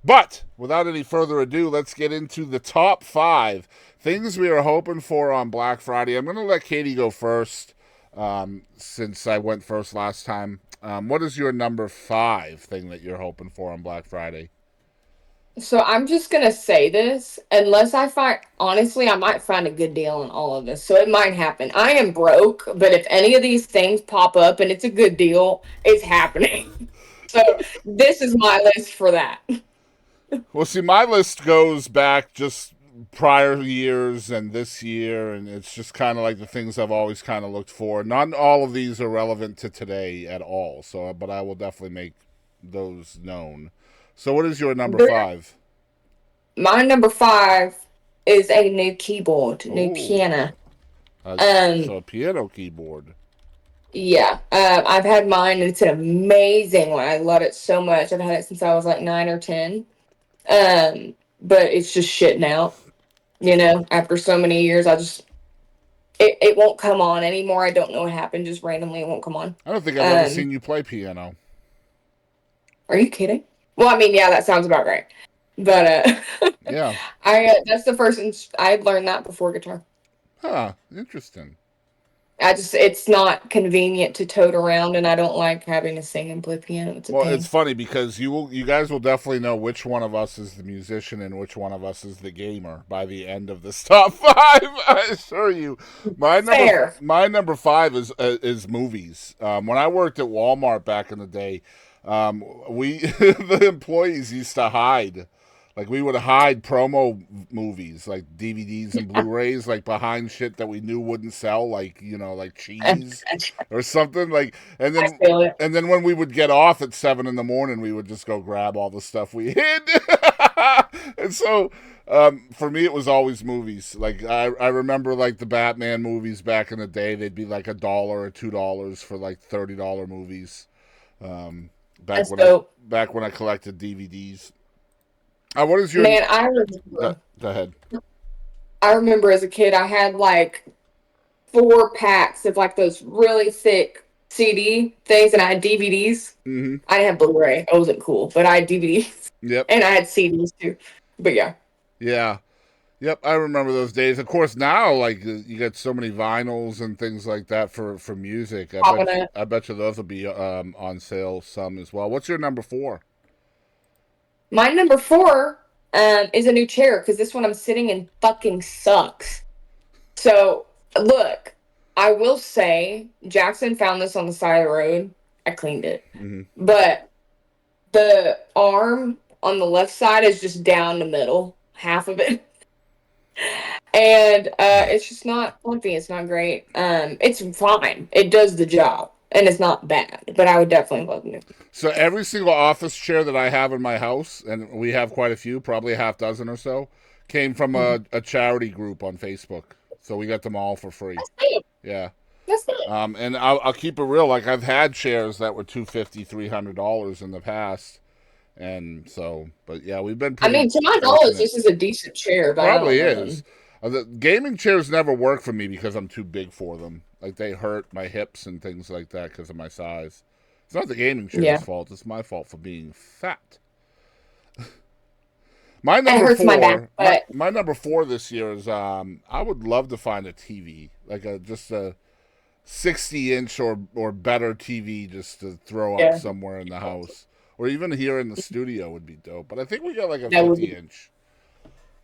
But without any further ado, let's get into the top 5 things we are hoping for on Black Friday. I'm going to let Katie go first, since I went first last time. What is your number 5 thing that you're hoping for on Black Friday? So I'm just gonna say this, unless I find, honestly, I might find a good deal on all of this. So it might happen. I am broke, but if any of these things pop up and it's a good deal, it's happening. So this is my list for that. Well, see, my list goes back just prior years and this year, and it's just kind of like the things I've always kind of looked for. Not all of these are relevant to today at all, so but I will definitely make those known. So, what is your number There, 5? my number 5 is a new keyboard, new Oh, piano. uh, Um, so a piano keyboard. yeah, I've had mine, and it's an amazing one. I love it so much. I've had it since I was like 9 or 10. But it's just shitting out. After so many years, it won't come on anymore. I don't know what happened. Just randomly, it won't come on. I don't think I've ever Um, seen you play piano. are you kidding? Well, I mean, yeah, that sounds about right. But Yeah. I that's the first I learned that before guitar. Huh. Interesting. It's not convenient to tote around, and I don't like having to sing and play piano. It's a Well, it's pain. funny because you guys will definitely know which one of us is the musician and which one of us is the gamer by the end of this top 5. I assure you, Fair. my number 5 is movies. When I worked at Walmart back in the day, we the employees used to hide. Like we would hide promo movies, like DVDs and Blu-rays, like behind shit that we knew wouldn't sell, like like I cheese or something. Like, and then feel it. when we would get off at 7 in the morning, we would just go grab all the stuff we hid. And so, for me, it was always movies. Like I remember like the Batman movies back in the day. They'd be like $1 or $2 for like $30 movies. Um, back That's when I dope. collected DVDs. What is your Man, I go, remember. go ahead. I remember as a kid, I had like 4 packs of like those really thick CD things, and I had DVDs. Mm-hmm. I didn't have Blu-ray. I wasn't cool, but I had DVDs Yep. and I had CDs too. But yeah, Yeah. Yep, I remember those days. Of course, now like you get so many vinyls and things like that for music. popping up. I bet you those will be on sale some as well. What's your number 4? My number 4 is a new chair because this one I'm sitting in fucking sucks. So look, I will say Jackson found this on the side of the road. I cleaned it, Mm-hmm. but the arm on the left side is just down the middle, half of it. And it's just not comfy. It's not great. It's fine. It does the job, and it's not bad. But I would definitely love new. So every single office chair that I have in my house, and we have quite a few, probably a half dozen or so, came from Mhm. a charity group on Facebook. So we got them all for free. That's it. Yeah. That's it. And I'll keep it real. Like I've had chairs that were $250, $300 in the past, and so, but yeah, we've been I pretty mean, to my knowledge, fortunate. this is a decent chair, but I Probably don't is. know. The gaming chairs never work for me because I'm too big for them. Like they hurt my hips and things like that because of my size. It's not the gaming chair's Yeah, fault. It's my fault for being fat. My it number hurts my back, four, but my number 4 this year is I would love to find a TV like a just a 60-inch or better TV just to throw up yeah, somewhere in the house or even here in the studio would be dope. But I think we got like a that would 50 be. inch.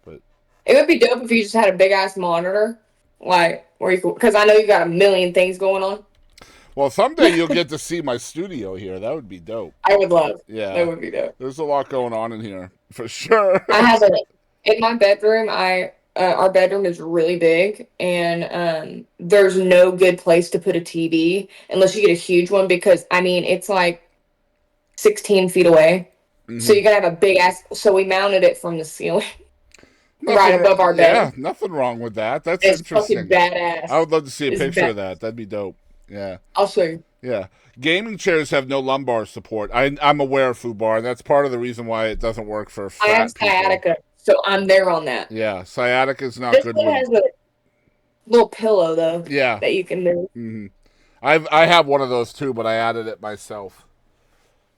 But It would be dope if you just had a big ass monitor, like where you could, because I know you got a million things going on. well, someday you'll get to see my studio here. That would be dope. I would love. That Yeah, would be dope. there's a lot going on in here for sure. I have a in my bedroom. I Our bedroom is really big, and there's no good place to put a TV unless you get a huge one because I mean it's like 16 feet away, so Hmm. you gotta have a big ass. So we mounted it from the ceiling right Nothing. above our Yeah, bed. nothing wrong with that. That's It's fucking interesting. I badass. would love to see a It's picture bad. of that. That'd be dope. Yeah. I'll show you. Yeah. Gaming chairs have no lumbar support. I'm aware of FUBAR, and that's part of the reason why it doesn't work for I have fat people. sciatica, so I'm there on that. Yeah, sciatica is not This good one with. has a little pillow though Yeah. that you can move. Hmm. I have one of those too, but I added it myself.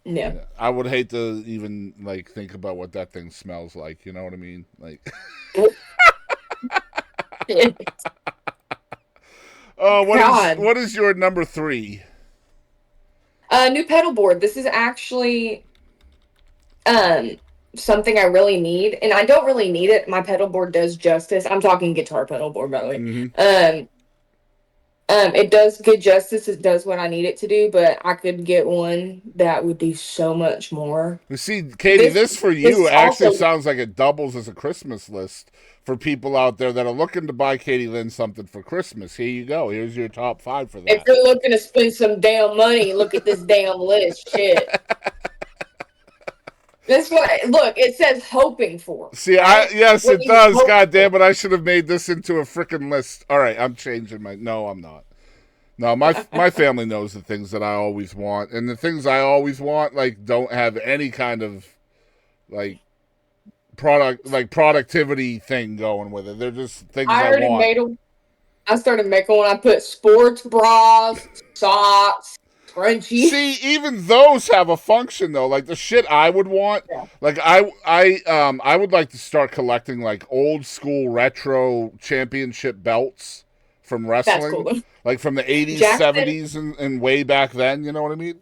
Yeah. Yeah, I would hate to even like think about what that thing smells like. You know what I mean? Like, oh, God. what is your number three? New pedal board. This is actually um something I really need, and I don't really need it. My pedal board does justice. I'm talking guitar pedal board, by the way. Mm-hmm. It does good justice. It does what I need it to do, but I could get one that would do so much more. You see, Katie, this for This you is actually also sounds like it doubles as a Christmas list for people out there that are looking to buy Katie Lynn something for Christmas. Here you go. Here's your top 5 for if that. you're looking to spend some damn money, look at this damn list. Shit. This one, look, it says hoping for. See, Right? yes, What it do you does. hope God for? damn it! I should have made this into a freaking list. All right, I'm changing my. No, I'm not. No, my family knows the things that I always want, and the things I always want like don't have any kind of like productivity thing going with it. They're just things I I already want. made them. I started making one. I put sports bras, socks, scrunchies. See, even those have a function though. Like the shit I would want. Yeah, Like I would like to start collecting like old school retro championship belts from that's cool wrestling, though. like from the 80s, Jackson 70s, and way back then. You know what I mean?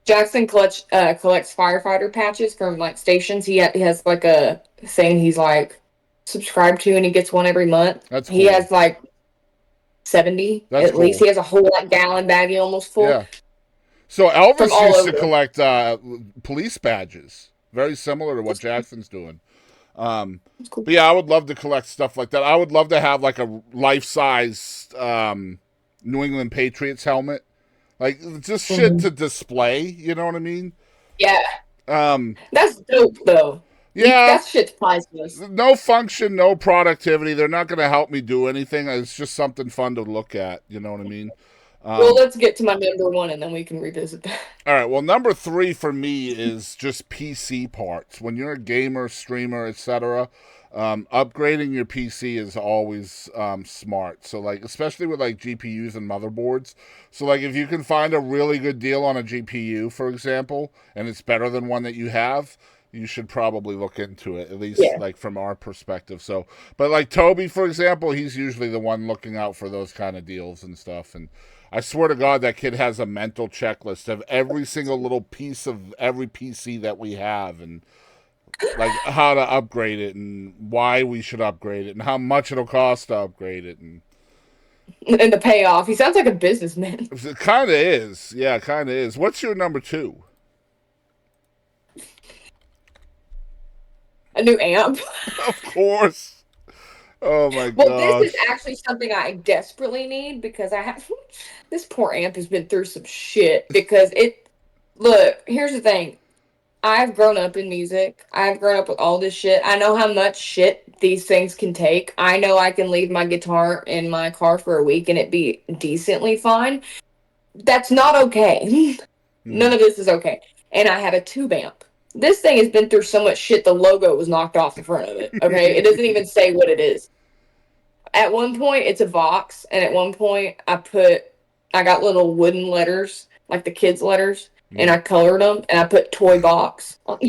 Jackson collects firefighter patches from like stations. He has like a thing he's like subscribed to, and he gets one every month. That's He cool. has like 70 That's at least. cool. He has a whole like gallon baggie almost full Yeah. So from Elvis all used to over. collect police badges, very similar to what Jackson's doing. That's cool. But yeah, I would love to collect stuff like that. I would love to have like a life size New England Patriots helmet, like just shit Mhm. to display. You know what I mean? Yeah, Um, that's dope though. yeah, That shit's priceless. no function, no productivity. They're not going to help me do anything. It's just something fun to look at. You know what I mean? Well, Um, let's get to my number one, and then we can revisit that. All right. Well, number 3 for me is just PC parts. When you're a gamer, streamer, etc., upgrading your PC is always smart. So, like, especially with like GPUs and motherboards. So, like, if you can find a really good deal on a GPU, for example, and it's better than one that you have, you should probably look into it, at least Yeah. like from our perspective. So, but like Toby, for example, he's usually the one looking out for those kind of deals and stuff. And I swear to God, that kid has a mental checklist of every single little piece of every PC that we have, and like how to upgrade it, and why we should upgrade it, and how much it'll cost to upgrade it. And And the payoff. He sounds like a businessman. it kind of is, yeah, kind of is. What's your number 2? A new amp. Of course. Oh my Well, this is gosh. actually something I desperately need because I have this poor amp has been through some shit because it look, here's the thing. I've grown up in music. I've grown up with all this shit. I know how much shit these things can take. I know I can leave my guitar in my car for a week and it be decently fine. That's not okay. Hmm. None of this is okay. And I have a tube amp. This thing has been through so much shit, the logo was knocked off the front of it. Okay? It doesn't even say what it is. At one point, it's a Vox, and at one point, I got little wooden letters, like the kids' letters, and Yeah. I colored them, and I put toy box on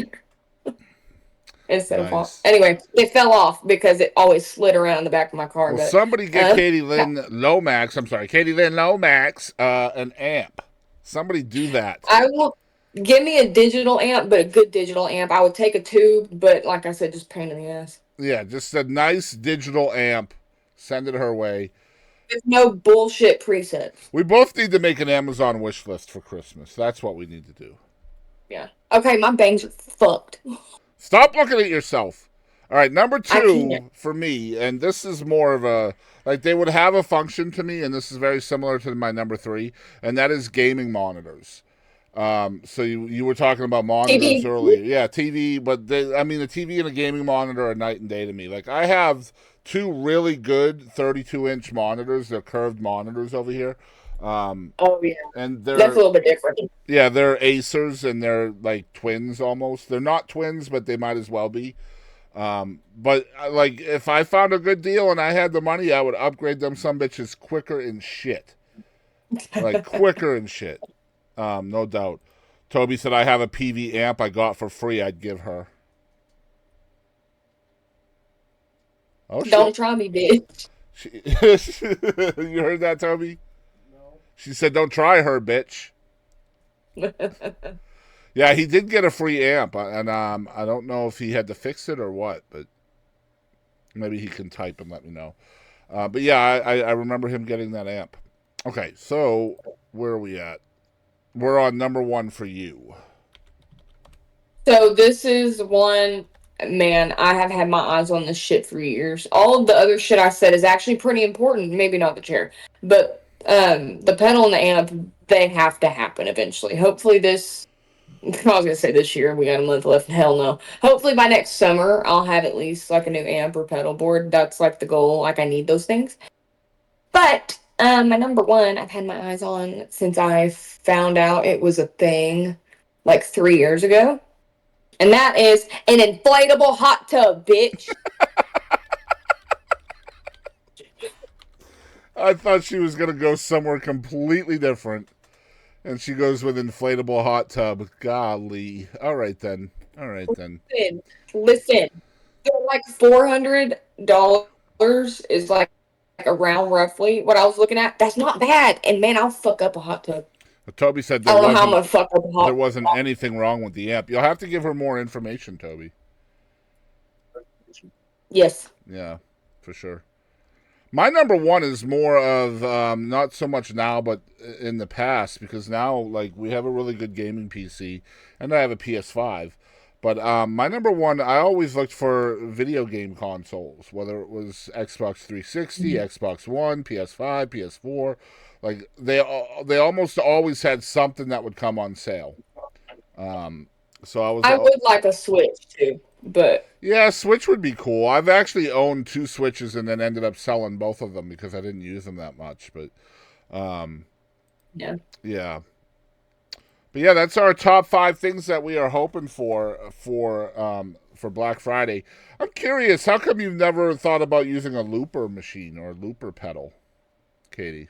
instead of Vox. Nice. Anyway, it fell off because it always slid around the back of my car. Well, But somebody get Katie yeah, Lynn Lomax. I'm sorry, Katie Lynn Lomax, an amp. Somebody do that. I will give me a digital amp, but a good digital amp. I would take a tube, but like I said, just pain in the ass. Yeah, just a nice digital amp. Send it her way. There's no bullshit presets. We both need to make an Amazon wish list for Christmas. That's what we need to do. Yeah. Okay, my bangs are fucked. Stop looking at yourself. All right, number I can't. 2 for me, and this is more of a like they would have a function to me, and this is very similar to my number 3, and that is gaming monitors. So you were talking about monitors TV. earlier, yeah, TV, but I mean the TV and a gaming monitor are night and day to me. Like I have 2 really good 32-inch monitors. They're curved monitors over here, Oh yeah, and that's a they're little bit different. yeah they're Acers, and they're like twins almost. They're not twins, but they might as well be. But like if I found a good deal and I had the money, I would upgrade them some bitches quicker and shit, like quicker and shit. No doubt. Toby said, I have a PV amp I got for free. I'd give her. Oh, Don't shit. try me, bitch. You heard that, Toby? No. She said, don't try her, bitch. Yeah, he did get a free amp, and I don't know if he had to fix it or what, but maybe he can type and let me know. But yeah, I remember him getting that amp. Okay, so where are we at? We're on number one for you. So this is one, man, I have had my eyes on this shit for years. All of the other shit I said is actually pretty important. Maybe not the chair, but the pedal and the amp, they have to happen eventually. Hopefully this, I was gonna say this year, we got a month left. Hell no. Hopefully by next summer, I'll have at least like a new amp or pedal board. That's like the goal. Like I need those things. But my number one, I've had my eyes on since I found out it was a thing like 3 years ago. And that is an inflatable hot tub, bitch. I thought she was going to go somewhere completely different. And she goes with inflatable hot tub. Golly. All right, then. Listen. They're like $400 is like around roughly what I was looking at. That's not bad. And man, I'll fuck up a hot tub. But Toby said I don't know how I'm gonna fuck up a hot there wasn't anything wrong with the amp. You'll have to give her more information, Toby. Yes. Yeah, for sure. My number one is more of not so much now, but in the past, because now like we have a really good gaming PC, and I have a PS5. But my number one, I always looked for video game consoles, whether it was Xbox 360, Xbox One, PS5, PS4. Like they almost always had something that would come on sale. So I would like a Switch too, but yeah, Switch would be cool. I've actually owned two Switches and then ended up selling both of them because I didn't use them that much. But yeah. But yeah, that's our top 5 things that we are hoping for Black Friday. I'm curious, how come you've never thought about using a looper machine or a looper pedal, Katie?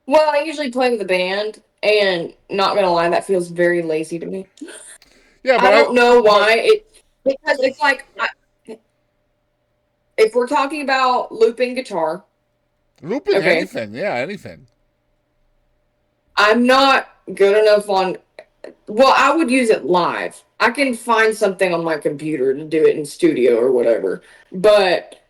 Well, I usually play with a band, and not gonna lie, that feels very lazy to me. Yeah, but I don't know why. Because it's like if we're talking about looping guitar, looping okay. anything. I'm not good enough on. Well, I would use it live. I can find something on my computer to do it in studio or whatever. But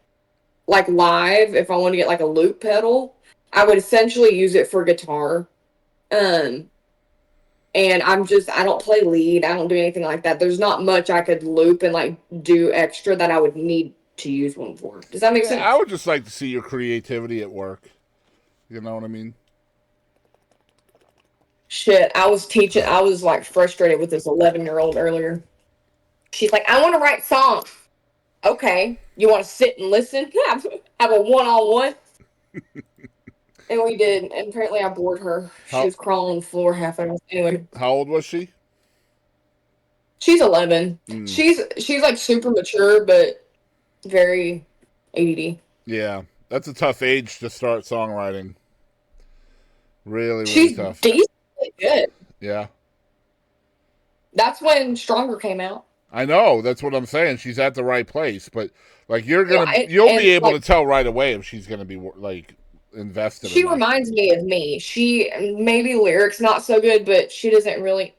like live, if I want to get like a loop pedal, I would essentially use it for guitar. And I don't play lead. I don't do anything like that. There's not much I could loop and like do extra that I would need to use one for. Does that make sense? I would just like to see your creativity at work. You know what I mean? Shit, I was like frustrated with this 11-year-old earlier. She's like, I want to write songs. Okay. You want to sit and listen? Have a one-on-one? And we did. And apparently I bored her. She was crawling on the floor half hour. Anyway. How old was she? She's 11. She's like super mature, but very ADD. Yeah. That's a tough age to start songwriting. Really tough. She's decently good. Yeah. That's when Stronger came out. I know. That's what I'm saying. She's at the right place, but like you'll be able to tell right away if she's gonna be like invested. She reminds me of me. She maybe lyrics not so good, but she doesn't really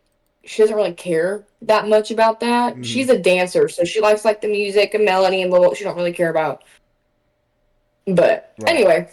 care that much about that. Mm-hmm. She's a dancer, so she likes like the music and melody and blah, blah, she don't really care about. But anyway,